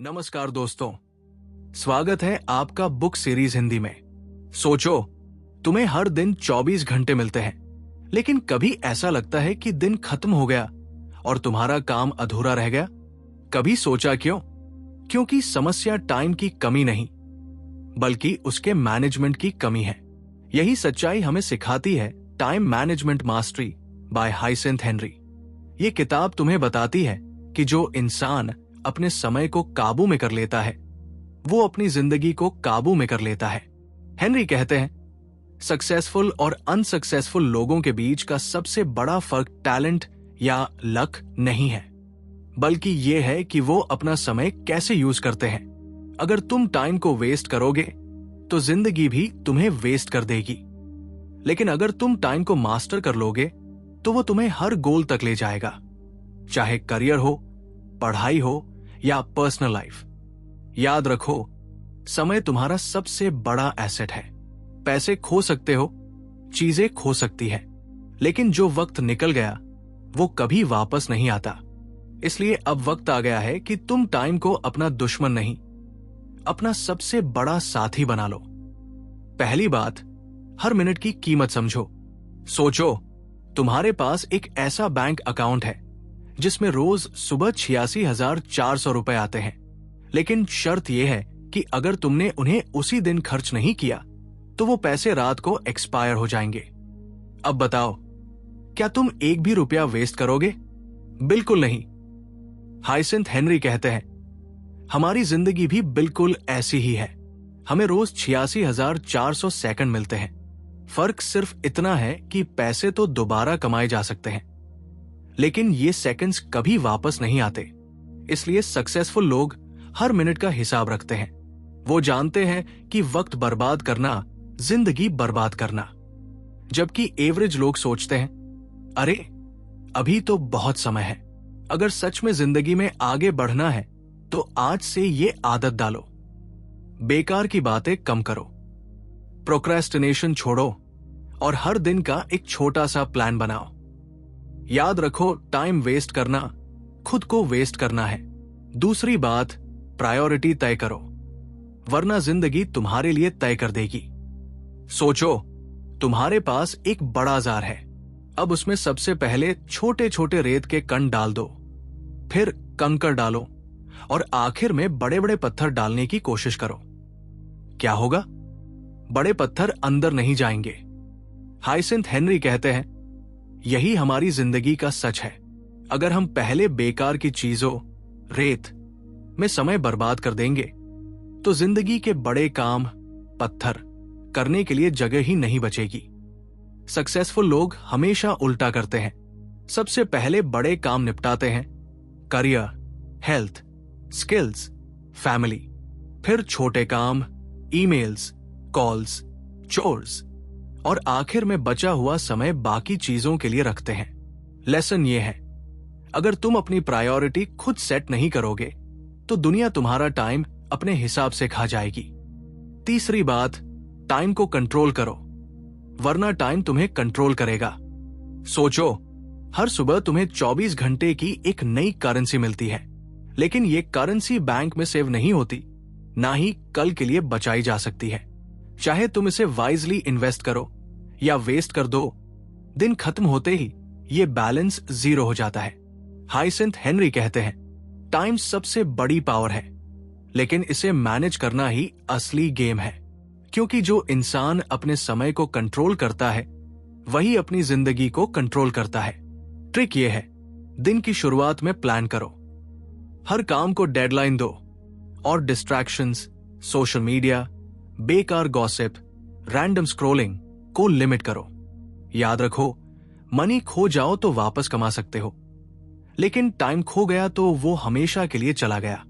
नमस्कार दोस्तों, स्वागत है आपका बुक सीरीज हिंदी में। सोचो, तुम्हें हर दिन 24 घंटे मिलते हैं, लेकिन कभी ऐसा लगता है कि दिन खत्म हो गया और तुम्हारा काम अधूरा रह गया? कभी सोचा क्यों? क्योंकि समस्या टाइम की कमी नहीं, बल्कि उसके मैनेजमेंट की कमी है। यही सच्चाई हमें सिखाती है time management mastery by Hyacinth Henry. ये किताब तुम्हें बताती है कि जो इंसान अपने समय को काबू में कर लेता है, वो अपनी जिंदगी को काबू में कर लेता है। हेनरी कहते हैं, सक्सेसफुल और अनसक्सेसफुल लोगों के बीच का सबसे बड़ा फर्क टैलेंट या लक नहीं है, बल्कि ये है कि वो अपना समय कैसे यूज करते हैं। अगर तुम टाइम को वेस्ट करोगे तो जिंदगी भी तुम्हें वेस्ट कर देगी, लेकिन अगर तुम टाइम को मास्टर कर लोगे तो वो तुम्हें हर गोल तक ले जाएगा, चाहे करियर हो, पढ़ाई हो या पर्सनल लाइफ। याद रखो, समय तुम्हारा सबसे बड़ा एसेट है। पैसे खो सकते हो, चीजें खो सकती है, लेकिन जो वक्त निकल गया वो कभी वापस नहीं आता। इसलिए अब वक्त आ गया है कि तुम टाइम को अपना दुश्मन नहीं, अपना सबसे बड़ा साथी बना लो। पहली बात, हर मिनट की कीमत समझो। सोचो, तुम्हारे पास एक ऐसा बैंक अकाउंट है जिसमें रोज सुबह 86,400 रुपए आते हैं, लेकिन शर्त यह है कि अगर तुमने उन्हें उसी दिन खर्च नहीं किया तो वो पैसे रात को एक्सपायर हो जाएंगे। अब बताओ, क्या तुम एक भी रुपया वेस्ट करोगे? बिल्कुल नहीं। हाइसेंथ हेनरी कहते हैं, हमारी जिंदगी भी बिल्कुल ऐसी ही है। हमें रोज 86,400 सेकंड मिलते हैं। फर्क सिर्फ इतना है कि पैसे तो दोबारा कमाए जा सकते हैं, लेकिन ये सेकंड्स कभी वापस नहीं आते। इसलिए सक्सेसफुल लोग हर मिनट का हिसाब रखते हैं। वो जानते हैं कि वक्त बर्बाद करना जिंदगी बर्बाद करना, जबकि एवरेज लोग सोचते हैं, अरे अभी तो बहुत समय है। अगर सच में जिंदगी में आगे बढ़ना है तो आज से ये आदत डालो। बेकार की बातें कम करो, प्रोक्रेस्टिनेशन छोड़ो और हर दिन का एक छोटा सा प्लान बनाओ। याद रखो, टाइम वेस्ट करना खुद को वेस्ट करना है। दूसरी बात, प्रायोरिटी तय करो, वरना जिंदगी तुम्हारे लिए तय कर देगी। सोचो, तुम्हारे पास एक बड़ा जार है। अब उसमें सबसे पहले छोटे छोटे रेत के कण डाल दो, फिर कंकड़ डालो और आखिर में बड़े बड़े पत्थर डालने की कोशिश करो। क्या होगा? बड़े पत्थर अंदर नहीं जाएंगे। हाइसेंथ हेनरी कहते हैं, यही हमारी जिंदगी का सच है। अगर हम पहले बेकार की चीजों, रेत में समय बर्बाद कर देंगे तो जिंदगी के बड़े काम, पत्थर करने के लिए जगह ही नहीं बचेगी। सक्सेसफुल लोग हमेशा उल्टा करते हैं। सबसे पहले बड़े काम निपटाते हैं, करियर, हेल्थ, स्किल्स, फैमिली। फिर छोटे काम, ईमेल्स, कॉल्स, चोर्स, और आखिर में बचा हुआ समय बाकी चीजों के लिए रखते हैं। लेसन ये है, अगर तुम अपनी प्रायोरिटी खुद सेट नहीं करोगे तो दुनिया तुम्हारा टाइम अपने हिसाब से खा जाएगी। तीसरी बात, टाइम को कंट्रोल करो, वरना टाइम तुम्हें कंट्रोल करेगा। सोचो, हर सुबह तुम्हें 24 घंटे की एक नई करेंसी मिलती है, लेकिन ये करेंसी बैंक में सेव नहीं होती, ना ही कल के लिए बचाई जा सकती है। चाहे तुम इसे वाइजली इन्वेस्ट करो या वेस्ट कर दो, दिन खत्म होते ही ये बैलेंस जीरो हो जाता है। हाइसेंथ हेनरी कहते हैं, टाइम सबसे बड़ी पावर है, लेकिन इसे मैनेज करना ही असली गेम है। क्योंकि जो इंसान अपने समय को कंट्रोल करता है वही अपनी जिंदगी को कंट्रोल करता है। ट्रिक ये है, दिन की शुरुआत में प्लान करो, हर काम को डेडलाइन दो और डिस्ट्रैक्शंस, सोशल मीडिया, बेकार गॉसिप, रैंडम स्क्रॉलिंग को लिमिट करो। याद रखो, मनी खो जाओ तो वापस कमा सकते हो, लेकिन टाइम खो गया तो वो हमेशा के लिए चला गया।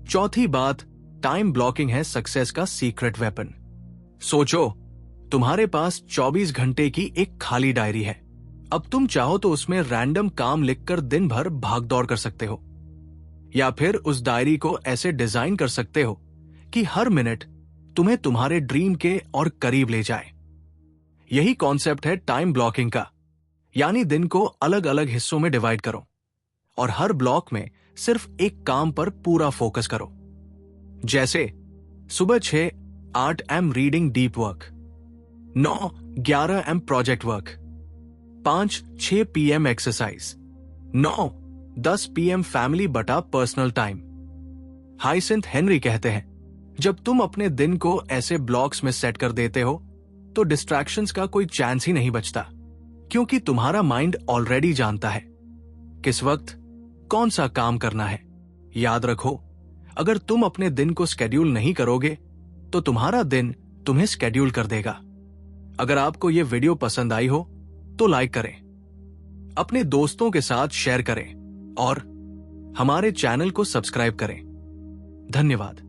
चौथी बात, टाइम ब्लॉकिंग है सक्सेस का सीक्रेट वेपन। सोचो, तुम्हारे पास 24 घंटे की एक खाली डायरी है। अब तुम चाहो तो उसमें रैंडम काम लिखकर दिन भर भाग दौड़ कर सकते हो, या फिर उस डायरी को ऐसे डिजाइन कर सकते हो कि हर मिनट तुम्हें तुम्हारे ड्रीम के और करीब ले जाए। यही कॉन्सेप्ट है टाइम ब्लॉकिंग का, यानी दिन को अलग अलग हिस्सों में डिवाइड करो और हर ब्लॉक में सिर्फ एक काम पर पूरा फोकस करो। जैसे सुबह 6-8 AM reading deep work, 9-11 AM project work, 5-6 PM exercise, 9-10 PM family बटा पर्सनल टाइम। हाइसिंथ हेनरी कहते हैं, जब तुम अपने दिन को ऐसे ब्लॉक्स में सेट कर देते हो तो डिस्ट्रैक्शंस का कोई चांस ही नहीं बचता, क्योंकि तुम्हारा माइंड ऑलरेडी जानता है किस वक्त कौन सा काम करना है। याद रखो, अगर तुम अपने दिन को स्केड्यूल नहीं करोगे तो तुम्हारा दिन तुम्हें स्केड्यूल कर देगा। अगर आपको यह वीडियो पसंद आई हो तो लाइक करें, अपने दोस्तों के साथ शेयर करें और हमारे चैनल को सब्सक्राइब करें। धन्यवाद।